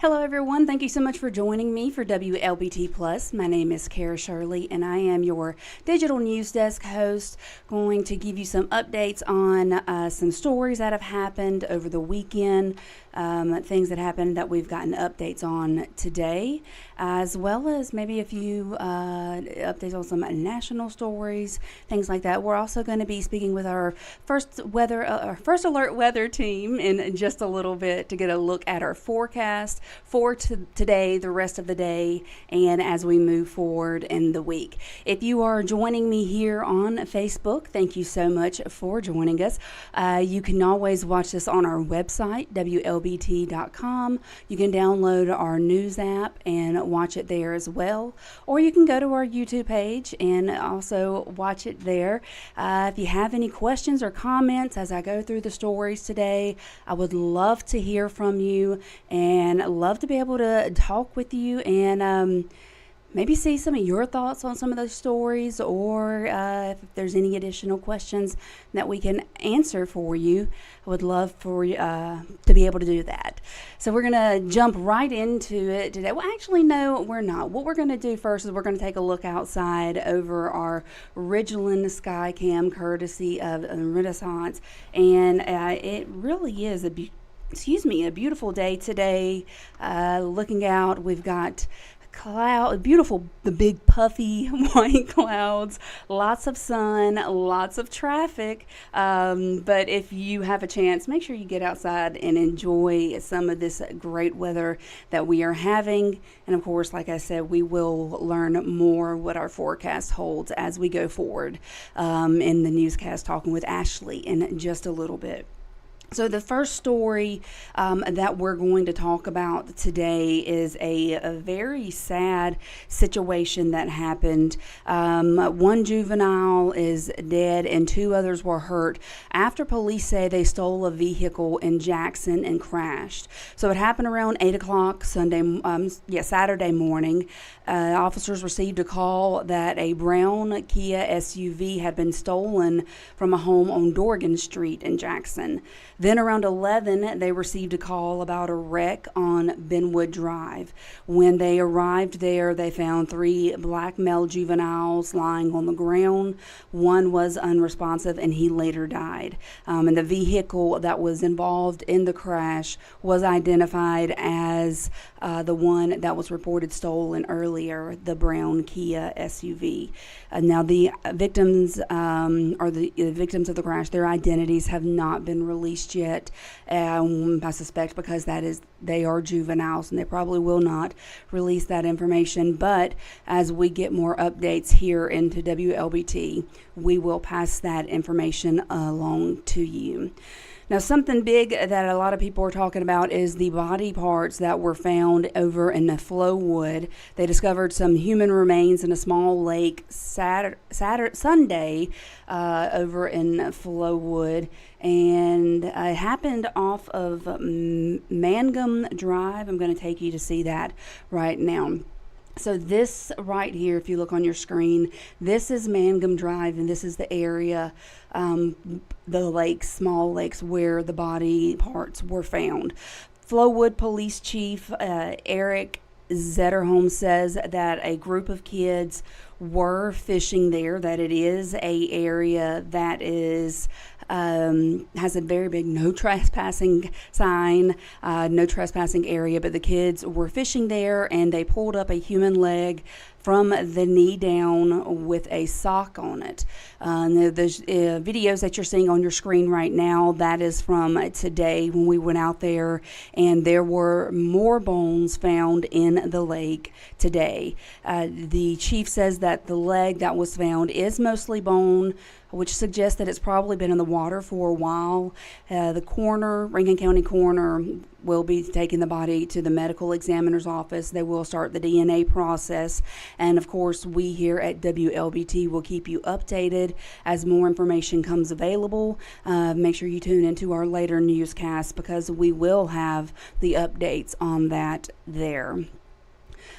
Hello, everyone. Thank you so much for joining me for WLBT Plus. My name is Kara Shirley, and I am your digital news desk host, going to give you some updates on some stories that have happened over the weekend, things that happened that we've gotten updates on today, as well as maybe a few updates on some national stories, things like that. We're also going to be speaking with our first alert weather team in just a little bit to get a look at our forecast for today, the rest of the day, and as we move forward in the week. If you are joining me here on Facebook, thank you so much for joining us. You can always watch this on our website, WLBT.com. You can download our news app and watch it there as well, or you can go to our YouTube page and also watch it there. If you have any questions or comments as I go through the stories today, I would love to hear from you and love to be able to talk with you and maybe see some of your thoughts on some of those stories, or if there's any additional questions that we can answer for you. I would love for you to be able to do that. So we're going to jump right into it today. Well, actually, no, we're not. What we're going to do first is we're going to take a look outside over our Ridgeland sky cam, courtesy of Renaissance, and it really is a beautiful day today. Looking out, we've got the big puffy white clouds, lots of sun, lots of traffic. But if you have a chance, make sure you get outside and enjoy some of this great weather that we are having. And of course, like I said, we will learn more what our forecast holds as we go forward in the newscast, talking with Ashley in just a little bit. So the first story that we're going to talk about today is a very sad situation that happened. One juvenile is dead and two others were hurt after police say they stole a vehicle in Jackson and crashed. So it happened around 8 o'clock Saturday morning. Officers received a call that a brown Kia SUV had been stolen from a home on Dorgan Street in Jackson. Then around 11, they received a call about a wreck on Benwood Drive. When they arrived there, they found 3 black male juveniles lying on the ground. One was unresponsive, and he later died. And the vehicle that was involved in the crash was identified as the one that was reported stolen earlier, the brown Kia SUV. Now, the victims the victims of the crash, their identities have not been released yet. I suspect because they are juveniles and they probably will not release that information. But as we get more updates here into WLBT, we will pass that information along to you. Now, something big that a lot of people are talking about is the body parts that were found over in the Flowwood. They discovered some human remains in a small lake Sunday over in Flowwood, and it happened off of Mangum Drive. I'm going to take you to see that right now. So this right here, if you look on your screen, this is Mangum Drive, and this is the area, the lakes, small lakes, where the body parts were found. Flowwood Police Chief Eric Zetterholm says that a group of kids were fishing there, that it is a area that is has a very big no trespassing sign, no trespassing area, but the kids were fishing there and they pulled up a human leg from the knee down with a sock on it. The videos that you're seeing on your screen right now, that is from today when we went out there, and there were more bones found in the lake today. The chief says that the leg that was found is mostly bone, which suggests that it's probably been in the water for a while. The Rankin County coroner, will be taking the body to the medical examiner's office. They will start the DNA process. And of course, we here at WLBT will keep you updated as more information comes available. Make sure you tune into our later newscast because we will have the updates on that there.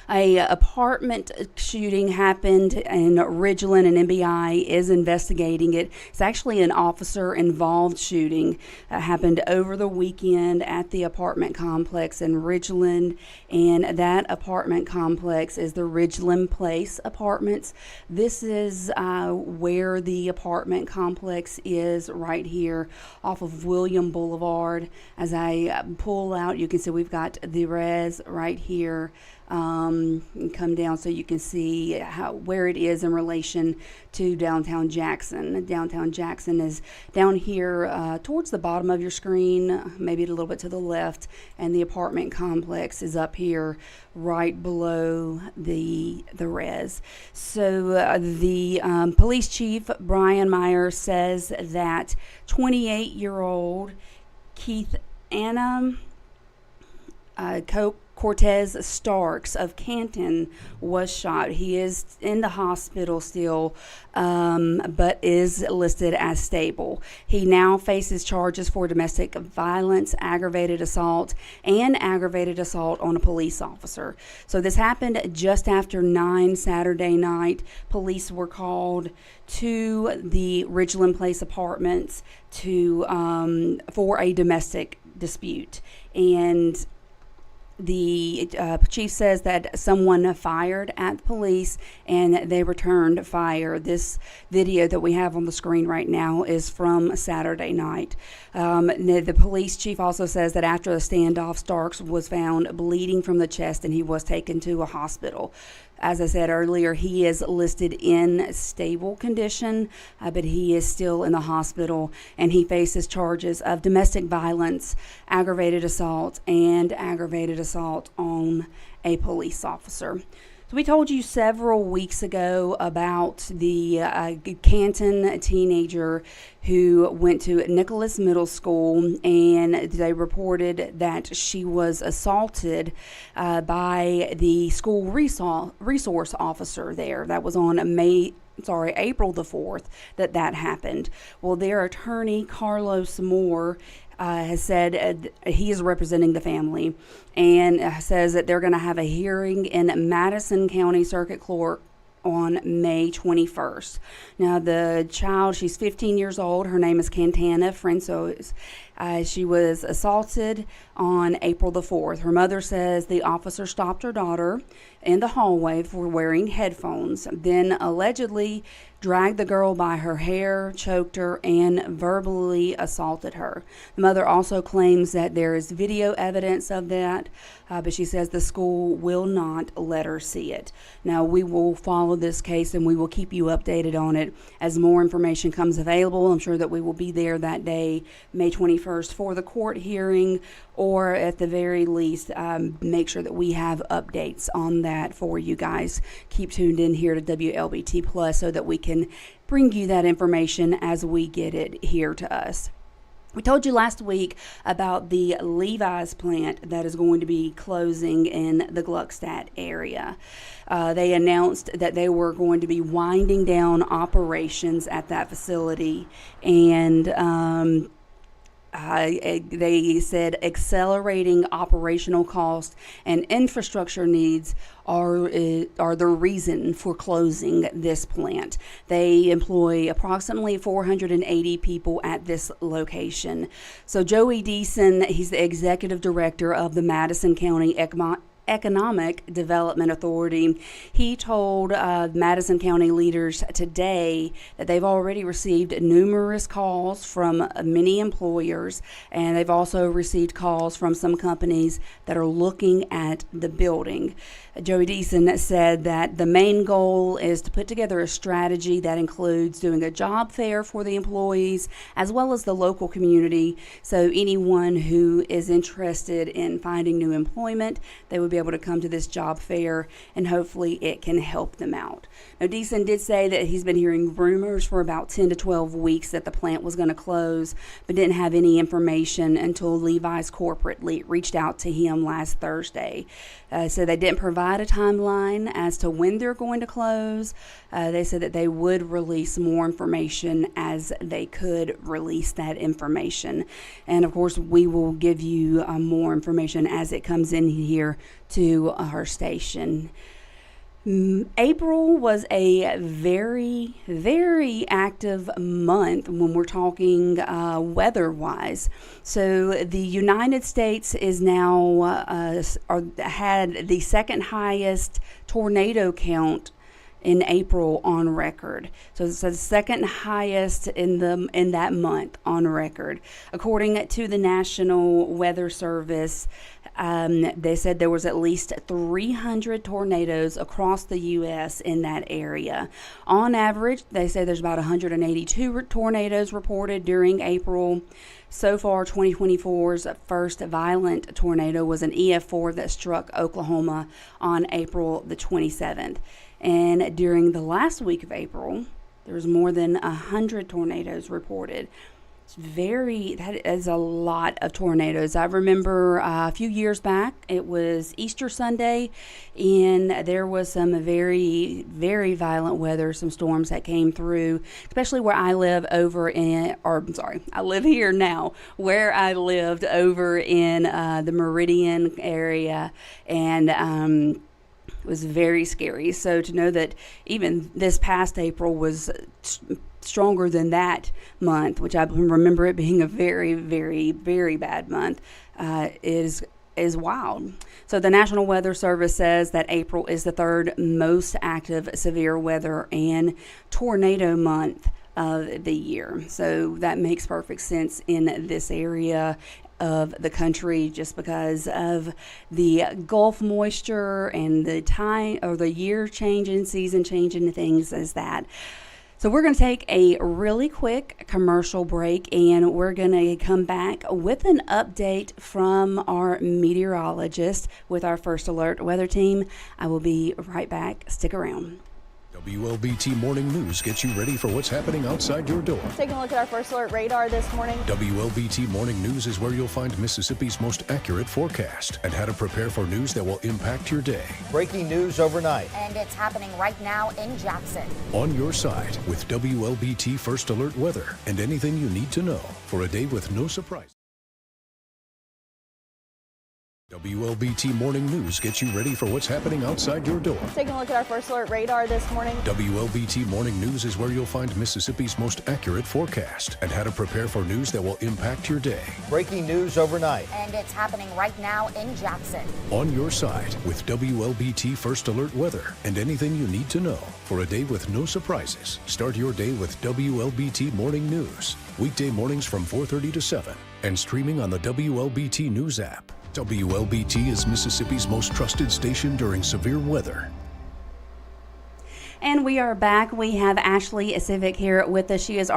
A apartment shooting happened in Ridgeland, and NBI is investigating it. It's actually an officer-involved shooting. Happened over the weekend at the apartment complex in Ridgeland, and that apartment complex is the Ridgeland Place Apartments. This is where the apartment complex is, right here off of William Boulevard. As I pull out, you can see we've got the res right here. Come down so you can see where it is in relation to downtown Jackson. Downtown Jackson is down here towards the bottom of your screen, maybe a little bit to the left, and the apartment complex is up here right below the res. So the police chief, Brian Meyer, says that 28-year-old Keith Anna Cortez Starks of Canton was shot. He is in the hospital still, but is listed as stable. He now faces charges for domestic violence, aggravated assault, and aggravated assault on a police officer. So this happened just after 9 Saturday night. Police were called to the Ridgeland Place Apartments for a domestic dispute, and the chief says that someone fired at the police and they returned fire. This video that we have on the screen right now is from Saturday night. The police chief also says that after the standoff, Starks was found bleeding from the chest and he was taken to a hospital. As I said earlier, he is listed in stable condition, but he is still in the hospital, and he faces charges of domestic violence, aggravated assault, and aggravated assault on a police officer. So we told you several weeks ago about the Canton teenager who went to Nicholas Middle School, and they reported that she was assaulted by the school resource officer there. That was on April the 4th that happened. Well, their attorney, Carlos Moore, has said he is representing the family, and says that they're going to have a hearing in Madison County Circuit Court on May 21st. Now, the child, she's 15 years old. Her name is Cantana Francois. She was assaulted on April the 4th. Her mother says the officer stopped her daughter in the hallway for wearing headphones, then allegedly dragged the girl by her hair, choked her, and verbally assaulted her. The mother also claims that there is video evidence of that, but she says the school will not let her see it. Now, we will follow this case and we will keep you updated on it as more information comes available. I'm sure that we will be there that day, May 21st, for the court hearing, or at the very least, make sure that we have updates on that for you guys. Keep tuned in here to WLBT Plus so that we can bring you that information as we get it here to us. We told you last week about the Levis plant that is going to be closing in the Gluckstadt area. They announced that they were going to be winding down operations at that facility, and they said accelerating operational costs and infrastructure needs are the reason for closing this plant. They employ approximately 480 people at this location. So Joey Deason, he's the executive director of the Madison County Economic Development Authority. He told Madison County leaders today that they've already received numerous calls from many employers, and they've also received calls from some companies that are looking at the building. Joey Deason said that the main goal is to put together a strategy that includes doing a job fair for the employees as well as the local community. So anyone who is interested in finding new employment, they would be able to come to this job fair, and hopefully it can help them out. Now, Deason did say that he's been hearing rumors for about 10 to 12 weeks that the plant was going to close, but didn't have any information until Levi's corporate reached out to him last Thursday. So they didn't provide a timeline as to when they're going to close. They said that they would release more information as they could release that information. And of course, we will give you more information as it comes in here to our station. April was a very, very active month when we're talking weather-wise. So the United States is now had the second highest tornado count in April on record. So it's the second highest in that month on record. According to the National Weather Service, they said there was at least 300 tornadoes across the U.S. in that area. On average, they say there's about 182 tornadoes reported during April. So far, 2024's first violent tornado was an EF4 that struck Oklahoma on April the 27th. And during the last week of April, there was more than 100 tornadoes reported. That is a lot of tornadoes. I remember a few years back, it was Easter Sunday, and there was some very, very violent weather, some storms that came through, especially where I live I live here now, where I lived over in the Meridian area, and it was very scary. So to know that even this past April was stronger than that month, which I remember it being a very, very, very bad month, is wild. So the National Weather Service says that April is the third most active severe weather and tornado month of the year. So that makes perfect sense in this area of the country, just because of the Gulf moisture and the time or the year changing, season changing, things as that. So we're going to take a really quick commercial break, and we're going to come back with an update from our meteorologist with our First Alert weather team. I will be right back. Stick around. WLBT Morning News gets you ready for what's happening outside your door. Taking a look at our First Alert radar this morning. WLBT Morning News is where you'll find Mississippi's most accurate forecast and how to prepare for news that will impact your day. Breaking news overnight. And it's happening right now in Jackson. On your side with WLBT First Alert weather and anything you need to know for a day with no surprise. WLBT Morning News gets you ready for what's happening outside your door. Taking a look at our First Alert radar this morning. WLBT Morning News is where you'll find Mississippi's most accurate forecast and how to prepare for news that will impact your day. Breaking news overnight. And it's happening right now in Jackson. On your side with WLBT First Alert weather and anything you need to know for a day with no surprises. Start your day with WLBT Morning News. Weekday mornings from 4:30 to 7 and streaming on the WLBT News app. WLBT is Mississippi's most trusted station during severe weather. And we are back. We have Ashley Civic here with us. She is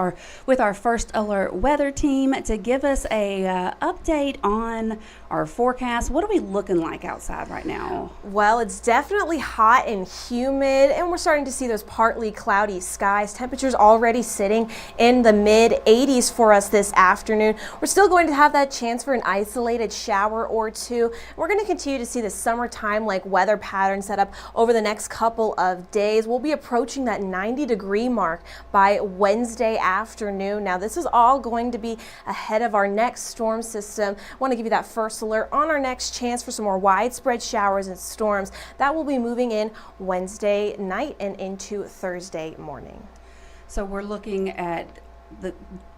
with our First Alert weather team to give us a update on our forecast. What are we looking like outside right now? Well, it's definitely hot and humid, and we're starting to see those partly cloudy skies. Temperatures already sitting in the mid 80s for us this afternoon. We're still going to have that chance for an isolated shower or two. We're going to continue to see the summertime-like weather pattern set up over the next couple of days. We'll be approaching that 90-degree mark by Wednesday afternoon. Now, this is all going to be ahead of our next storm system. I want to give you that first alert on our next chance for some more widespread showers and storms. That will be moving in Wednesday night and into Thursday morning. So we're looking at the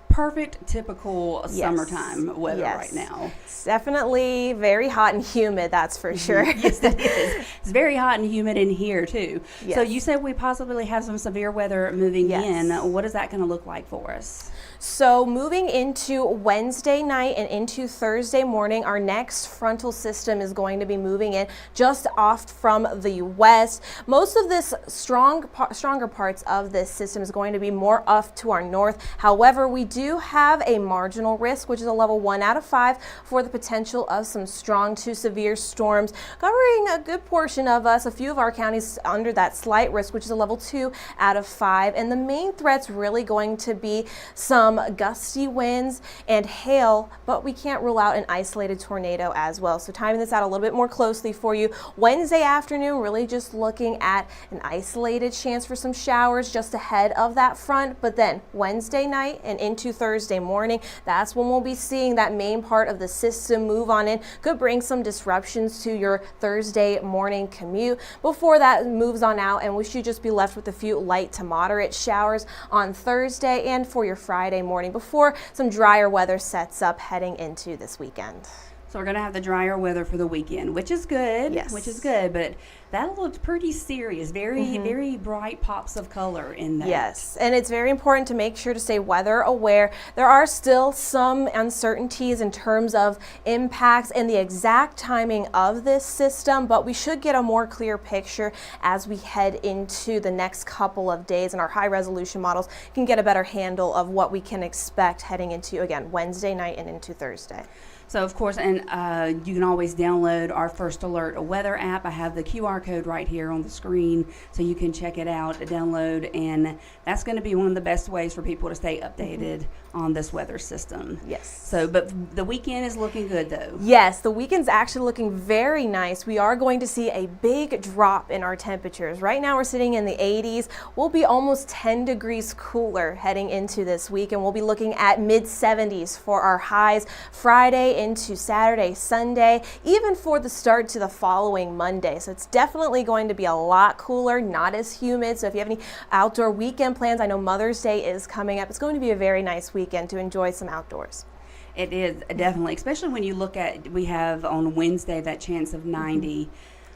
perfect, typical summertime weather right now. It's definitely very hot and humid, that's for sure. Yes, it is. It's very hot and humid in here, too. Yes. So you said we possibly have some severe weather moving in. What is that going to look like for us? So moving into Wednesday night and into Thursday morning, our next frontal system is going to be moving in just off from the west. Most of this stronger parts of this system is going to be more up to our north. However, we do have a marginal risk, which is a level 1 out of 5 for the potential of some strong to severe storms, covering a good portion of us, a few of our counties under that slight risk, which is a level 2 out of 5. And the main threat's really going to be some some gusty winds and hail, but we can't rule out an isolated tornado as well. So timing this out a little bit more closely for you. Wednesday afternoon, really just looking at an isolated chance for some showers just ahead of that front, but then Wednesday night and into Thursday morning, that's when we'll be seeing that main part of the system move on in. Could bring some disruptions to your Thursday morning commute before that moves on out, and we should just be left with a few light to moderate showers on Thursday and for your Friday morning before some drier weather sets up heading into this weekend. So we're going to have the drier weather for the weekend, which is good. Yes. Which is good, but that looked pretty serious. Very bright pops of color in that. Yes, and it's very important to make sure to stay weather aware. There are still some uncertainties in terms of impacts and the exact timing of this system, but we should get a more clear picture as we head into the next couple of days, and our high resolution models can get a better handle of what we can expect heading into, again, Wednesday night and into Thursday. So, of course, and you can always download our First Alert weather app. I have the QR code right here on the screen, so you can check it out, download, and that's going to be one of the best ways for people to stay updated on this weather system. Yes. So, but the weekend is looking good, though. Yes, the weekend's actually looking very nice. We are going to see a big drop in our temperatures. Right now, we're sitting in the 80s. We'll be almost 10 degrees cooler heading into this week, and we'll be looking at mid-70s for our highs Friday into Saturday, Sunday, even for the start to the following Monday. So it's definitely going to be a lot cooler, not as humid. So if you have any outdoor weekend plans, I know Mother's Day is coming up. It's going to be a very nice weekend to enjoy some outdoors. It is definitely, especially when you look at, we have on Wednesday that chance of 90,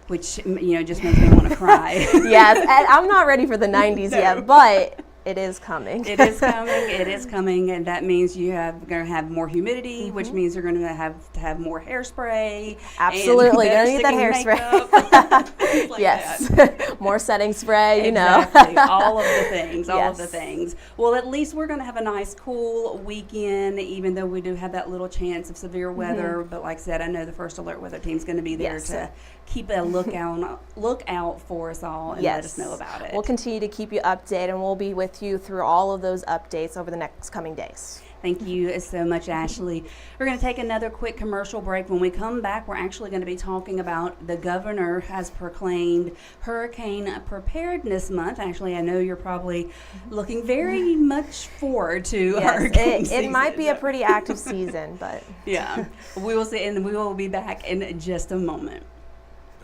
which, you know, just makes me want to cry. Yes, and I'm not ready for the 90s yet, but it is coming. It is coming. It is coming, and that means going to have more humidity, which means you're going to have more hairspray. Absolutely, going to need that hairspray. Like yes, that. more setting spray. Exactly. All of the things. All of the Yes. things. Well, at least we're going to have a nice, cool weekend, even though we do have that little chance of severe weather. But like I said, I know the First Alert weather team's going to be there Yes. to keep a look out for us all and let us know about it. We'll continue to keep you updated, and we'll be with you through all of those updates over the next coming days. Thank you so much, Ashley. We're going to take another quick commercial break. When we come back, we're actually going to be talking about the governor has proclaimed Hurricane Preparedness Month. Actually, I know you're probably looking very much forward to hurricane season. It might be a pretty active season, but Yeah, we will see, and we will be back in just a moment.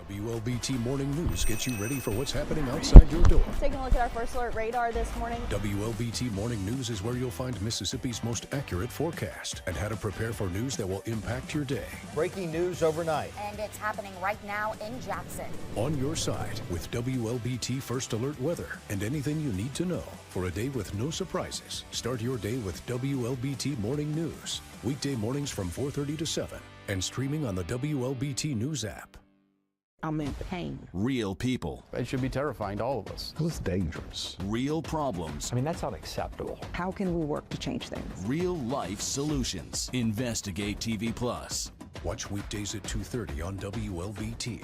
WLBT Morning News gets you ready for what's happening outside your door. Taking a look at our First Alert radar this morning. WLBT Morning News is where you'll find Mississippi's most accurate forecast and how to prepare for news that will impact your day. Breaking news overnight. And it's happening right now in Jackson. On your side with WLBT First Alert weather and anything you need to know for a day with no surprises. Start your day with WLBT Morning News. Weekday mornings from 4:30 to 7 and streaming on the WLBT News app. I'm in pain. Real people. It should be terrifying to all of us. It's dangerous. Real problems. I mean, that's unacceptable. How can we work to change things? Real life solutions. Investigate TV Plus. Watch weekdays at 2:30 on WLBT.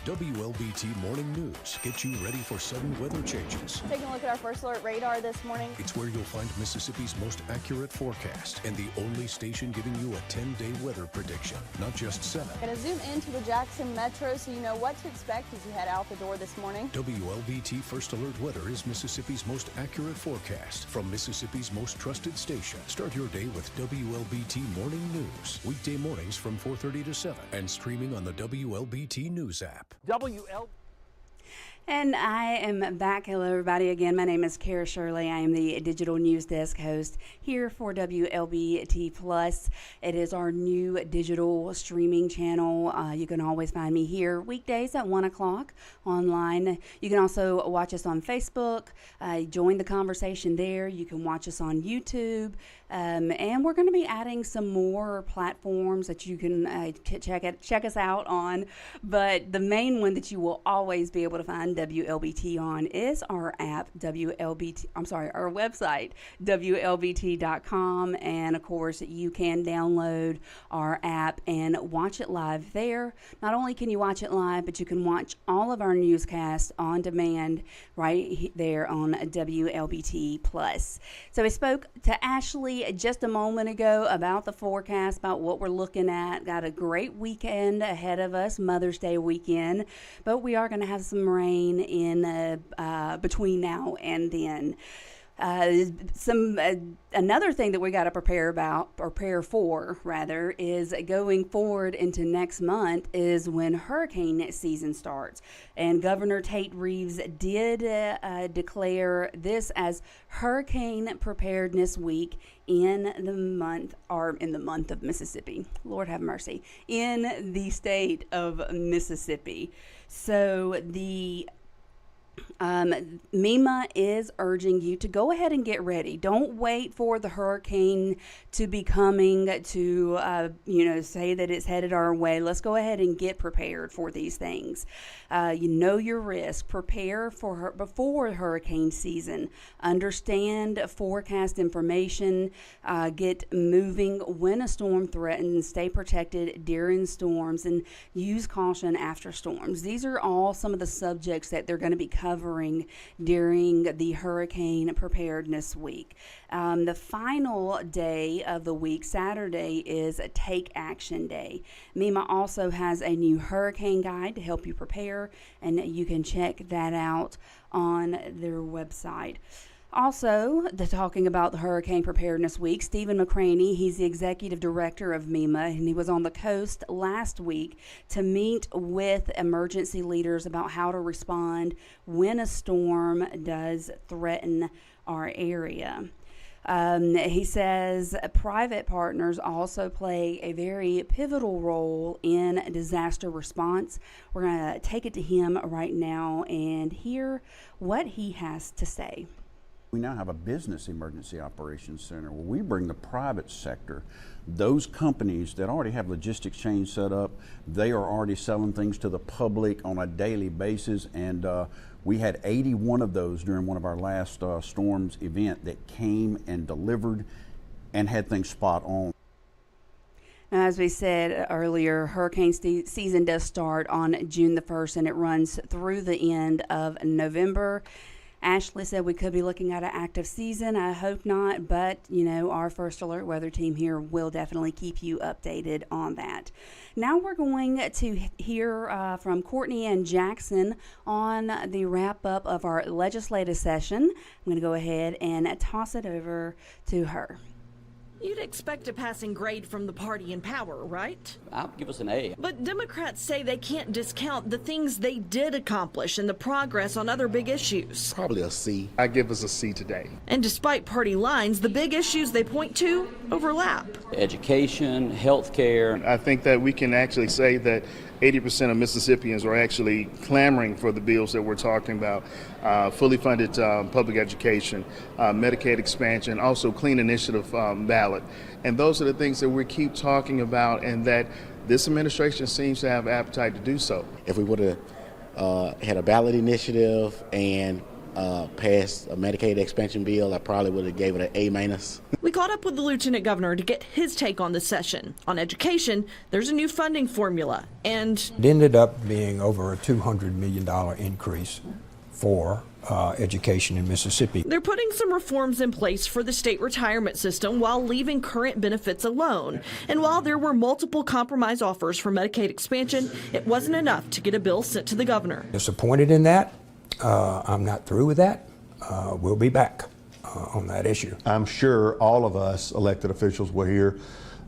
WLBT Morning News gets you ready for sudden weather changes. Taking a look at our First Alert radar this morning. It's where you'll find Mississippi's most accurate forecast and the only station giving you a 10-day weather prediction, not just 7. Going to zoom into the Jackson Metro so you know what to expect as you head out the door this morning. WLBT First Alert Weather is Mississippi's most accurate forecast from Mississippi's most trusted station. Start your day with WLBT Morning News. Weekday mornings from 4:30 to 7 and streaming on the WLBT News app. And I am back. Hello, everybody. Again, my name is Kara Shirley. I am the digital news desk host here for WLBT Plus. It is our new digital streaming channel. You can always find me here weekdays at 1 o'clock online. You can also watch us on Facebook. Join the conversation there. You can watch us on YouTube. And we're going to be adding some more platforms that you can check us out on. But the main one that you will always be able to find on WLBT on is our app, our website, WLBT.com. And of course, you can download our app and watch it live there. Not only can you watch it live, but you can watch all of our newscasts on demand right there on WLBT Plus. So I spoke to Ashley just a moment ago about the forecast, about what we're looking at. Got a great weekend ahead of us, Mother's Day weekend, but we are going to have some rain in between now and then. Another thing that we got to prepare for is going forward into next month is when hurricane season starts. And Governor Tate Reeves did declare this as Hurricane Preparedness Week in the month of Mississippi. Lord have mercy. In the state of Mississippi. So the MEMA is urging you to go ahead and get ready. Don't wait for the hurricane to be coming to, say that it's headed our way. Let's go ahead and get prepared for these things. You know your risk. Prepare before hurricane season. Understand forecast information. Get moving when a storm threatens. Stay protected during storms and use caution after storms. These are all some of the subjects that they're going to be covering during the Hurricane Preparedness Week. The final day of the week, Saturday, is a Take Action Day. MEMA also has a new hurricane guide to help you prepare, and you can check that out on their website. Also, talking about the Hurricane Preparedness Week, Stephen McCraney, he's the executive director of MEMA, and he was on the coast last week to meet with emergency leaders about how to respond when a storm does threaten our area. He says private partners also play a very pivotal role in disaster response. We're going to take it to him right now and hear what he has to say. We now have a business emergency operations center where we bring the private sector, those companies that already have logistics chains set up, they are already selling things to the public on a daily basis, and we had 81 of those during one of our last storms event that came and delivered and had things spot on. Now, as we said earlier, hurricane season does start on June the 1st and it runs through the end of November. Ashley said we could be looking at an active season. I hope not, but, our First Alert weather team here will definitely keep you updated on that. Now we're going to hear from Courtney and Jackson on the wrap-up of our legislative session. I'm going to go ahead and toss it over to her. You'd expect a passing grade from the party in power, right? I'll give us an A. But Democrats say they can't discount the things they did accomplish and the progress on other big issues. Probably a C. I give us a C today. And despite party lines, the big issues they point to overlap. Education, health care. I think that we can actually say that 80% of Mississippians are actually clamoring for the bills that we're talking about. Fully funded public education, Medicaid expansion, also clean initiative ballot. And those are the things that we keep talking about and that this administration seems to have appetite to do so. If we would have had a ballot initiative and passed a Medicaid expansion bill, I probably would have gave it an A-. We caught up with the Lieutenant Governor to get his take on the session. On education, there's a new funding formula, and it ended up being over a $200 million increase for education in Mississippi. They're putting some reforms in place for the state retirement system while leaving current benefits alone. And while there were multiple compromise offers for Medicaid expansion, it wasn't enough to get a bill sent to the governor. Disappointed in that. I'm not through with that. We'll be back on that issue. I'm sure all of us elected officials will hear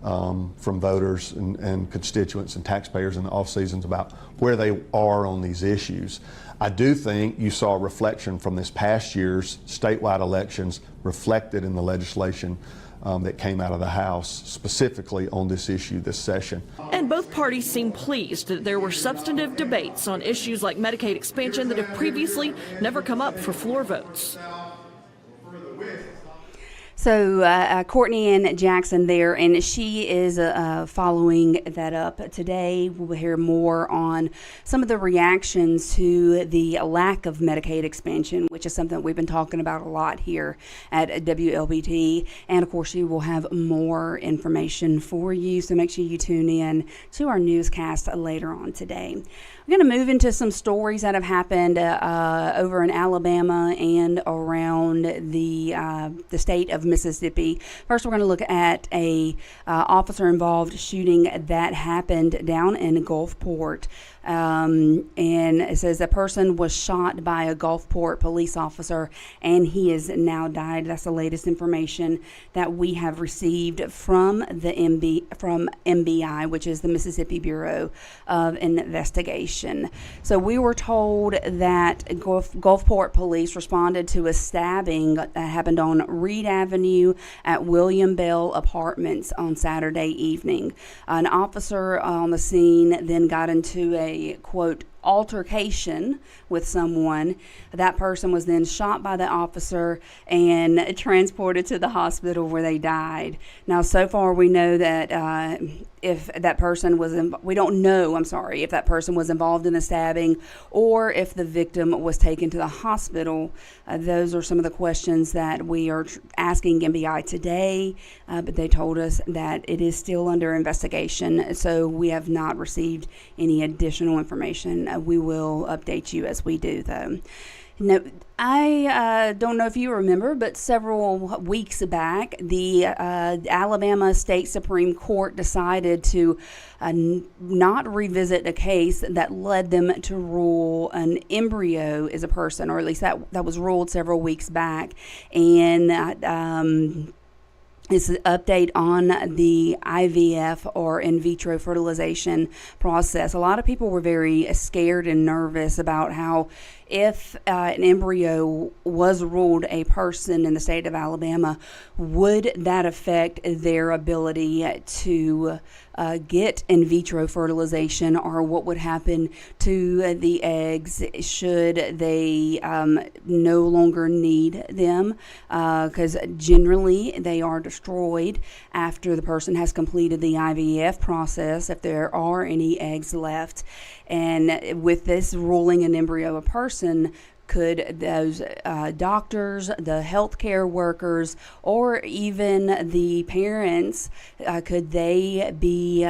from voters and constituents and taxpayers in the off seasons about where they are on these issues. I do think you saw a reflection from this past year's statewide elections reflected in the legislation that came out of the House specifically on this issue this session. And both parties seem pleased that there were substantive debates on issues like Medicaid expansion that have previously never come up for floor votes. So Courtney and Jackson there, and she is following that up today. We'll hear more on some of the reactions to the lack of Medicaid expansion, which is something that we've been talking about a lot here at WLBT. And of course, she will have more information for you, so make sure you tune in to our newscast later on today. We're going to move into some stories that have happened over in Alabama and around the state of Mississippi. First, we're going to look at a officer-involved shooting that happened down in Gulfport. And it says a person was shot by a Gulfport police officer, and he has now died. That's the latest information that we have received from the MBI, which is the Mississippi Bureau of Investigation. So we were told that Gulfport police responded to a stabbing that happened on Reed Avenue at William Bell Apartments on Saturday evening. An officer on the scene then got into a quote altercation with someone. That person was then shot by the officer and transported to the hospital where they died. Now, so far we know that if that person was if that person was involved in the stabbing or if the victim was taken to the hospital. Those are some of the questions that we are asking MBI today, but they told us that it is still under investigation, so we have not received any additional information. We will update you as we do, though. Now, I don't know if you remember, but several weeks back, the Alabama State Supreme Court decided to not revisit a case that led them to rule an embryo is a person, or at least that was ruled several weeks back. And it's an update on the IVF or in vitro fertilization process. A lot of people were very scared and nervous about how if an embryo was ruled a person in the state of Alabama, would that affect their ability to get in vitro fertilization, or what would happen to the eggs should they no longer need them, because generally they are destroyed after the person has completed the IVF process if there are any eggs left. And with this ruling an embryo a person, could those doctors, the healthcare workers, or even the parents, could they be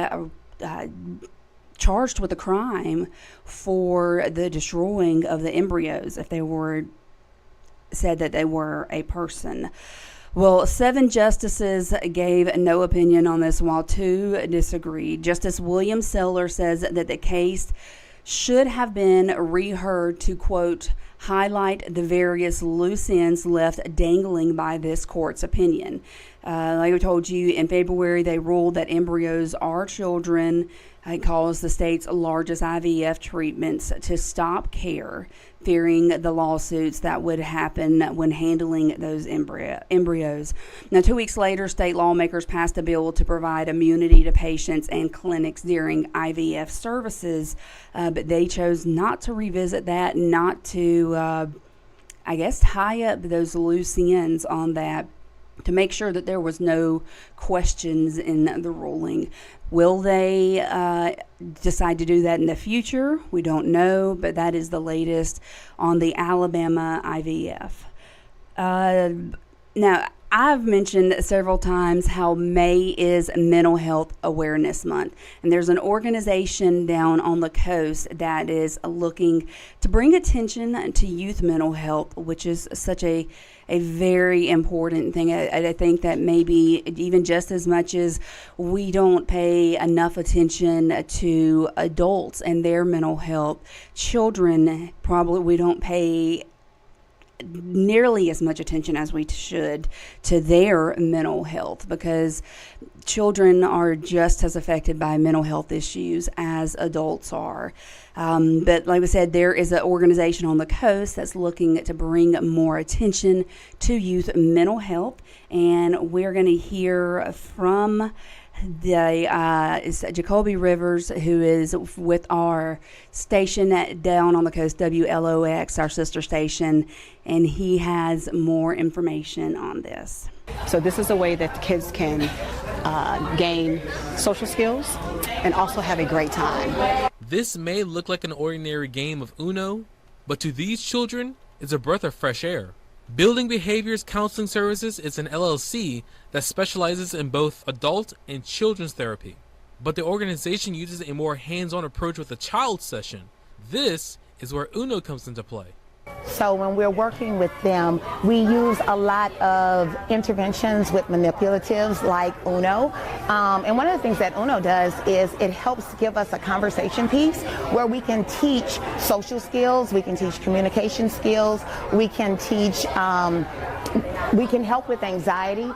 charged with a crime for the destroying of the embryos if they were said that they were a person? Well, 7 justices gave no opinion on this, while 2 disagreed. Justice William Seller says that the case should have been reheard to, quote, highlight the various loose ends left dangling by this court's opinion. Like I told you, in February, they ruled that embryos are children. It caused the state's largest IVF treatments to stop care, fearing the lawsuits that would happen when handling those embryos. Now, 2 weeks later, state lawmakers passed a bill to provide immunity to patients and clinics during IVF services, but they chose not to revisit that, not to, tie up those loose ends on that, to make sure that there was no questions in the ruling. Will they decide to do that in the future? We don't know, but that is the latest on the Alabama IVF. Now, I've mentioned several times how May is Mental Health Awareness Month, and there's an organization down on the coast that is looking to bring attention to youth mental health, which is such a very important thing. I think that maybe even just as much as we don't pay enough attention to adults and their mental health, children probably we don't pay nearly as much attention as we should to their mental health, because children are just as affected by mental health issues as adults are. But like I said, there is an organization on the coast that's looking to bring more attention to youth mental health, and we're going to hear from Is Jacoby Rivers, who is with our station down on the coast, WLOX, our sister station, and he has more information on this. So this is a way that the kids can gain social skills and also have a great time. This may look like an ordinary game of Uno, but to these children, it's a breath of fresh air. Building Behaviors Counseling Services is an LLC that specializes in both adult and children's therapy. But the organization uses a more hands-on approach with a child session. This is where Uno comes into play. So when we're working with them, we use a lot of interventions with manipulatives like Uno. And one of the things that Uno does is it helps give us a conversation piece where we can teach social skills, we can teach communication skills, we can teach, we can help with anxiety,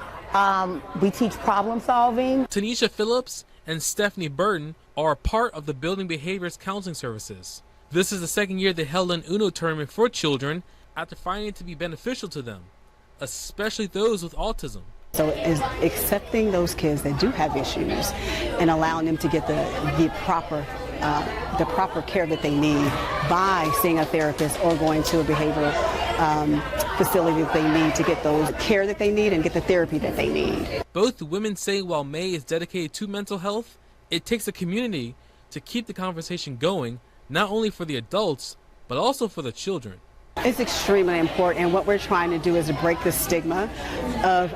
we teach problem solving. Tanisha Phillips and Stephanie Burton are a part of the Building Behaviors Counseling Services. This is the second year they held an Uno tournament for children after finding it to be beneficial to them, especially those with autism. So it's accepting those kids that do have issues and allowing them to get the proper care that they need by seeing a therapist or going to a behavioral facility that they need to get those care that they need and get the therapy that they need. Both women say while May is dedicated to mental health, it takes a community to keep the conversation going, not only for the adults, but also for the children. It's extremely important, and what we're trying to do is to break the stigma of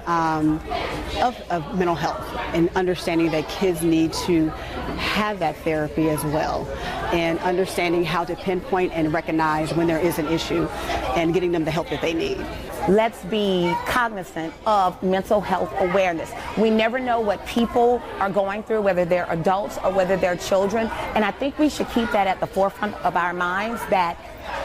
mental health and understanding that kids need to have that therapy as well, and understanding how to pinpoint and recognize when there is an issue and getting them the help that they need. Let's be cognizant of mental health awareness. We never know what people are going through, whether they're adults or whether they're children. And I think we should keep that at the forefront of our minds, that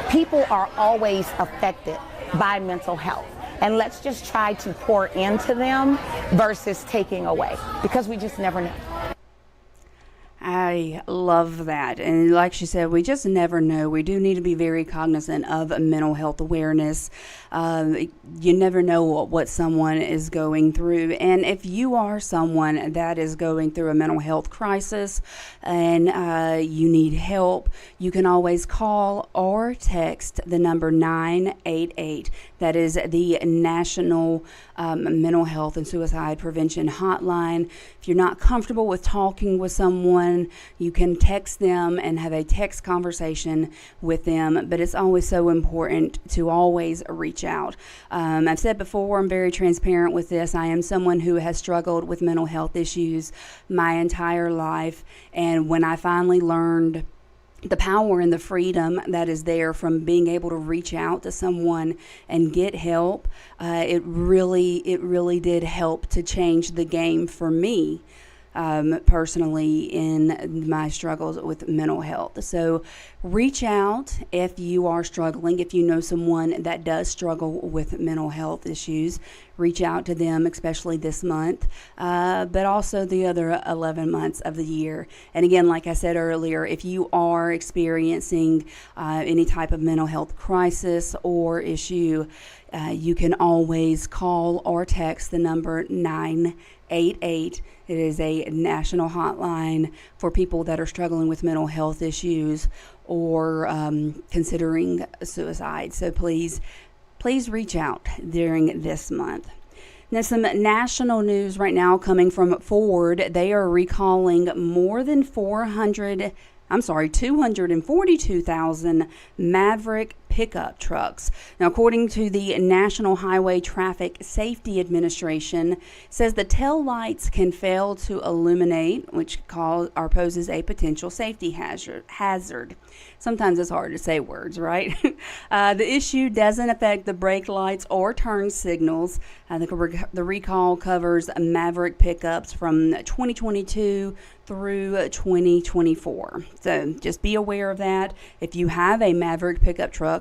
people are always affected by mental health. And let's just try to pour into them versus taking away, because we just never know. I love that. And like she said, we just never know. We do need to be very cognizant of mental health awareness. You never know what someone is going through. And if you are someone that is going through a mental health crisis and you need help, you can always call or text the number 988. That is the National Mental Health and Suicide Prevention Hotline. If you're not comfortable with talking with someone, you can text them and have a text conversation with them, but it's always so important to always reach out. I've said before, I'm very transparent with this. I am someone who has struggled with mental health issues my entire life, and when I finally learned the power and the freedom that is there from being able to reach out to someone and get help, it really did help to change the game for me. Personally, in my struggles with mental health. So reach out if you are struggling. If you know someone that does struggle with mental health issues, reach out to them, especially this month, but also the other 11 months of the year. And again, like I said earlier, if you are experiencing any type of mental health crisis or issue, you can always call or text the number 988. It is a national hotline for people that are struggling with mental health issues or considering suicide. So please reach out during this month. Now, some national news right now coming from Ford. They are recalling more than 242,000 Maverick pickup trucks. Now, according to the National Highway Traffic Safety Administration, says the tail lights can fail to illuminate, which poses a potential safety hazard. Sometimes it's hard to say words, right? The issue doesn't affect the brake lights or turn signals. The recall covers Maverick pickups from 2022 through 2024. So just be aware of that. If you have a Maverick pickup truck,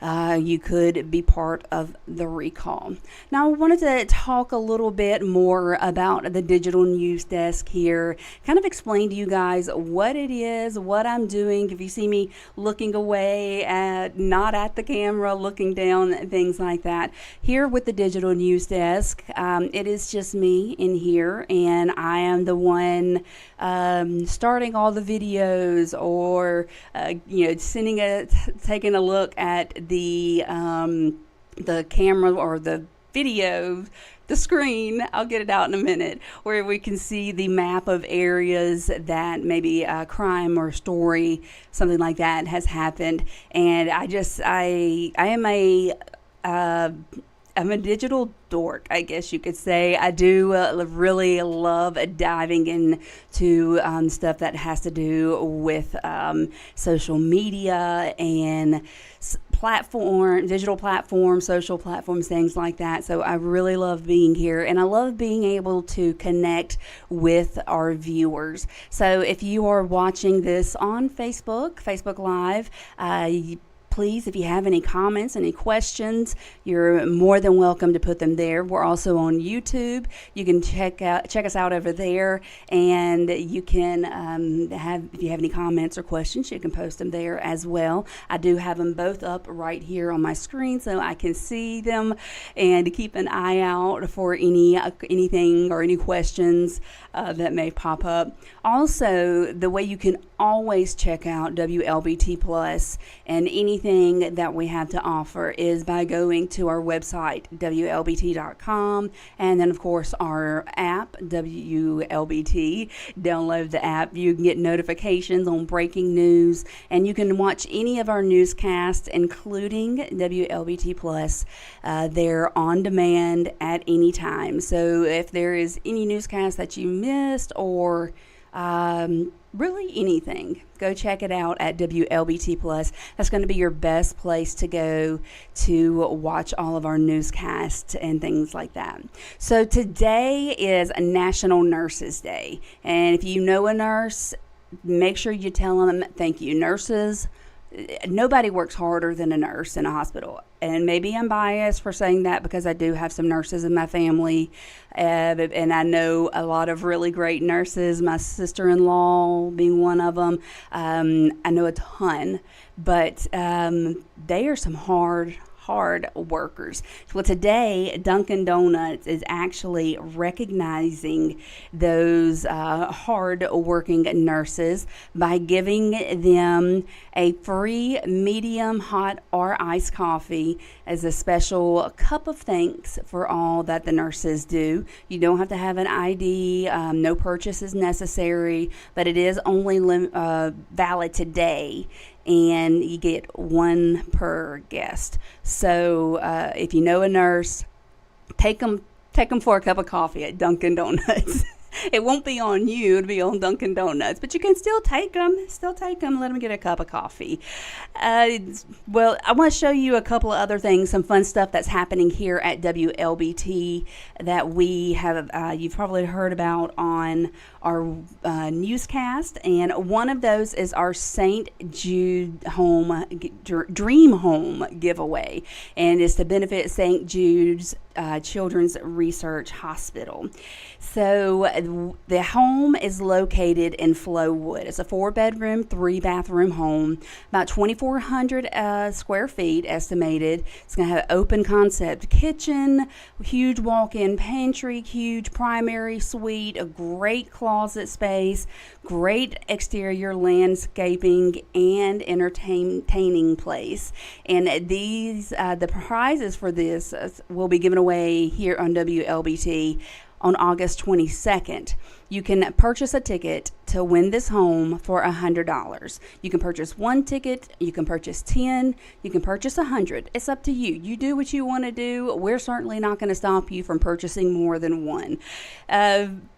you could be part of the recall. Now, I wanted to talk a little bit more about the digital news desk here, kind of explain to you guys what it is, what I'm doing. If you see me looking away, not at the camera, looking down, things like that. Here with the digital news desk, it is just me in here, and I am the one starting all the videos, or taking a look at the camera or the video, the screen. I'll get it out in a minute, where we can see the map of areas that maybe a crime or story, something like that, has happened. And I'm a digital dork, I guess you could say. I do really love diving into stuff that has to do with social media and digital platforms, social platforms, things like that. So I really love being here, and I love being able to connect with our viewers. So if you are watching this on Facebook Live, please, if you have any comments, any questions, you're more than welcome to put them there. We're also on YouTube. You can check us out over there, and you can if you have any comments or questions, you can post them there as well. I do have them both up right here on my screen, so I can see them and keep an eye out for anything or any questions that may pop up. Also, the way you can always check out WLBT Plus and anything that we have to offer is by going to our website, WLBT.com, and then, of course, our app, WLBT. Download the app. You can get notifications on breaking news, and you can watch any of our newscasts, including WLBT Plus. They're on demand at any time. So if there is any newscast that you missed, or really anything, go check it out at WLBT Plus. That's going to be your best place to go to watch all of our newscasts and things like that. So today is National Nurses Day, and if you know a nurse, make sure you tell them thank you. Nurses, nobody works harder than a nurse in a hospital. And maybe I'm biased for saying that because I do have some nurses in my family, and I know a lot of really great nurses, my sister-in-law being one of them. I know a ton, but they are some hard workers. Well, today Dunkin' Donuts is actually recognizing those hard working nurses by giving them a free medium hot or iced coffee as a special cup of thanks for all that the nurses do. You don't have to have an ID, no purchase is necessary, but it is only valid today, and you get one per guest. So if you know a nurse, take them for a cup of coffee at Dunkin' Donuts. It won't be on you, it'll be on Dunkin' Donuts, but you can still take them, let them get a cup of coffee. Well, I want to show you a couple of other things, some fun stuff that's happening here at WLBT that we have, you've probably heard about on our newscast, and one of those is our St. Jude Dream Home giveaway, and it's to benefit St. Jude's Children's Research Hospital. So the home is located in Flowood. It's a 4-bedroom, 3-bathroom home, about 2,400 square feet estimated. It's going to have an open concept kitchen, huge walk-in pantry, huge primary suite, a great closet space, great exterior landscaping, and entertaining place. And these the prizes for this will be given away here on WLBT on August 22nd. You can purchase a ticket to win this home for $100. You can purchase one ticket, you can purchase 10, you can purchase 100. It's up to you. You do what you want to do. We're certainly not going to stop you from purchasing more than one.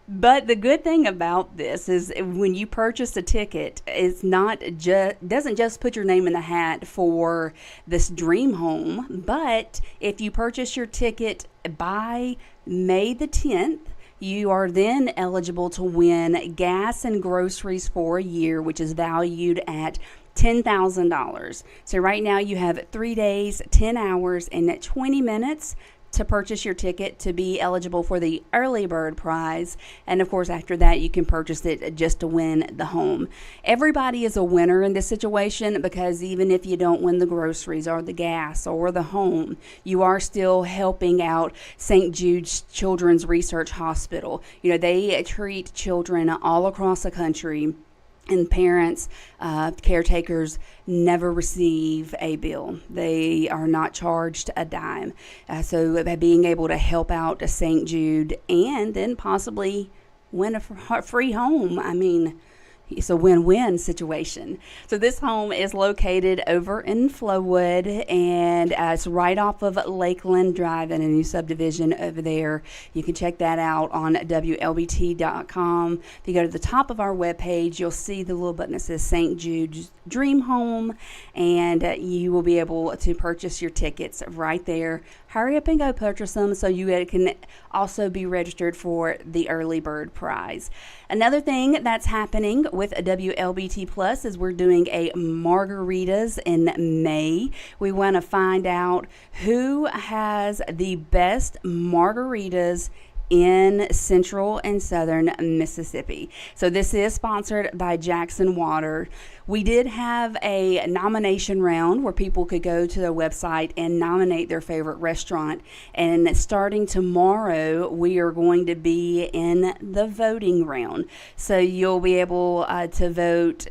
But the good thing about this is when you purchase a ticket, it's doesn't just put your name in the hat for this dream home, but if you purchase your ticket by May the 10th, you are then eligible to win gas and groceries for a year, which is valued at $10,000. So right now you have 3 days, 10 hours, and 20 minutes to purchase your ticket to be eligible for the early bird prize. And of course, after that, you can purchase it just to win the home. Everybody is a winner in this situation, because even if you don't win the groceries or the gas or the home, you are still helping out St. Jude's Children's Research Hospital. They treat children all across the country, and parents, caretakers never receive a bill. They are not charged a dime. So by being able to help out St. Jude and then possibly win a free home, it's a win-win situation. So this home is located over in Flowood, and it's right off of Lakeland Drive in a new subdivision over there. You can check that out on WLBT.com. If you go to the top of our webpage, you'll see the little button that says St. Jude's Dream Home, and you will be able to purchase your tickets right there. Hurry up and go purchase them so you can also be registered for the early bird prize. Another thing that's happening with WLBT Plus is we're doing a Margaritas in May. We want to find out who has the best margaritas in Central and Southern Mississippi. So this is sponsored by Jackson Water. We did have a nomination round where people could go to their website and nominate their favorite restaurant. And starting tomorrow, we are going to be in the voting round. So you'll be able to vote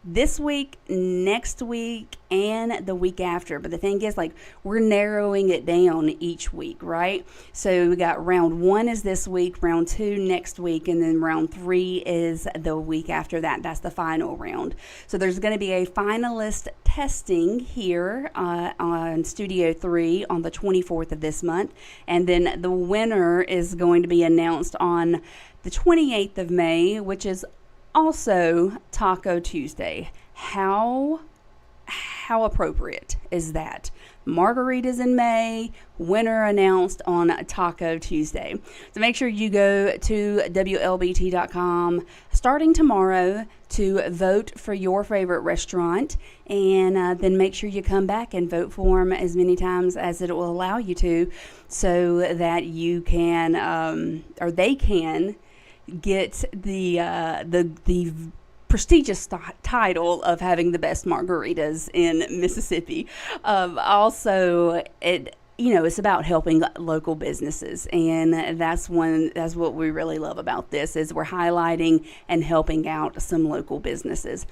this week, next week, and the week after. But the thing is, we're narrowing it down each week, right? So we got round 1 is this week, round 2 next week, and then round 3 is the week after that. That's the final round. So there's going to be a finalist testing here on Studio 3 on the 24th of this month. And then the winner is going to be announced on the 28th of May, which is also Taco Tuesday. How appropriate is that? Margaritas in May, winner announced on Taco Tuesday. So make sure you go to WLBT.com starting tomorrow to vote for your favorite restaurant, and then make sure you come back and vote for them as many times as it will allow you to, so that you can, or they can, get the prestigious title of having the best margaritas in Mississippi. Also, it's about helping local businesses, and that's what we really love about this, is we're highlighting and helping out some local businesses.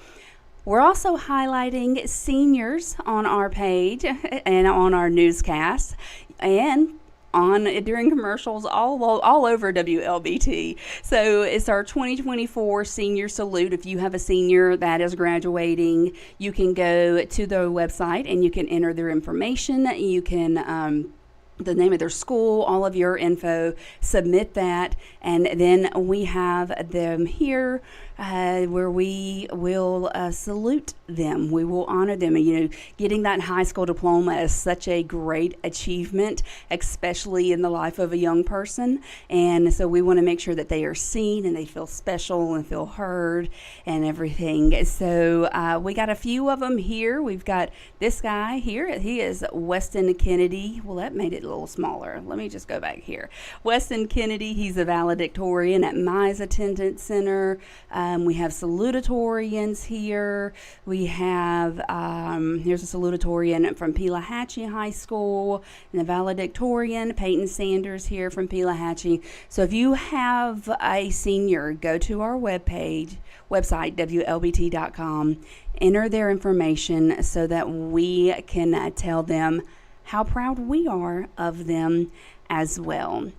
We're also highlighting seniors on our page and on our newscasts, and during commercials all over WLBT. So it's our 2024 Senior Salute. If you have a senior that is graduating, you can go to the website and you can enter their information. You can the name of their school, all of your info, submit that, and then we have them here where we will salute them. We will honor them. Getting that high school diploma is such a great achievement, especially in the life of a young person. And so we want to make sure that they are seen and they feel special and feel heard and everything. So we got a few of them here. We've got this guy here. He is Weston Kennedy. Well, that made it a little smaller. Let me just go back here. Weston Kennedy, he's a valedictorian at Mize Attendance Center. We have salutatorians here. We have, here's a salutatorian from Pelahatchie High School, and a valedictorian, Peyton Sanders here from Pelahatchie. So if you have a senior, go to our website, WLBT.com, enter their information so that we can tell them how proud we are of them as well.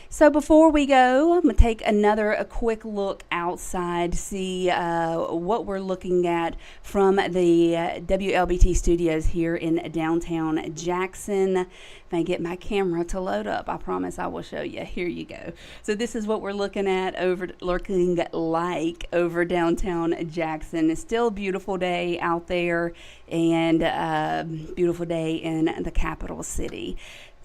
So before we go, I'm going to take a quick look outside to see what we're looking at from the WLBT studios here in downtown Jackson. If I get my camera to load up, I promise I will show you. Here you go. So this is what we're looking like over downtown Jackson. It's still a beautiful day out there, and beautiful day in the capital city.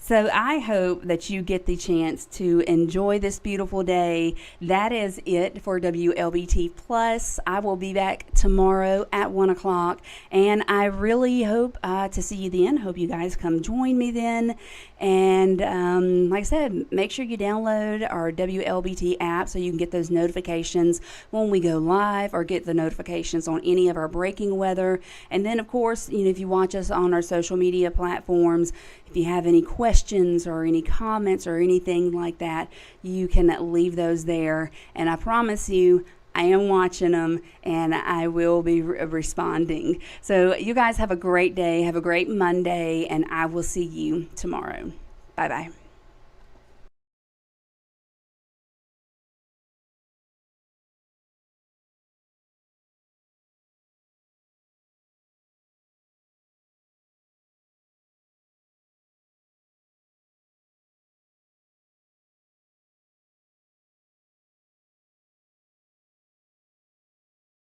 So I hope that you get the chance to enjoy this beautiful day. That is it for WLBT Plus. I will be back tomorrow at 1 o'clock, and I really hope to see you then. Hope you guys come join me then. And like I said, make sure you download our WLBT app so you can get those notifications when we go live, or get the notifications on any of our breaking weather. And then, of course, if you watch us on our social media platforms, if you have any questions or any comments or anything like that, you can leave those there. And I promise you, I am watching them, and I will be responding. So you guys have a great day, have a great Monday, and I will see you tomorrow. Bye-bye.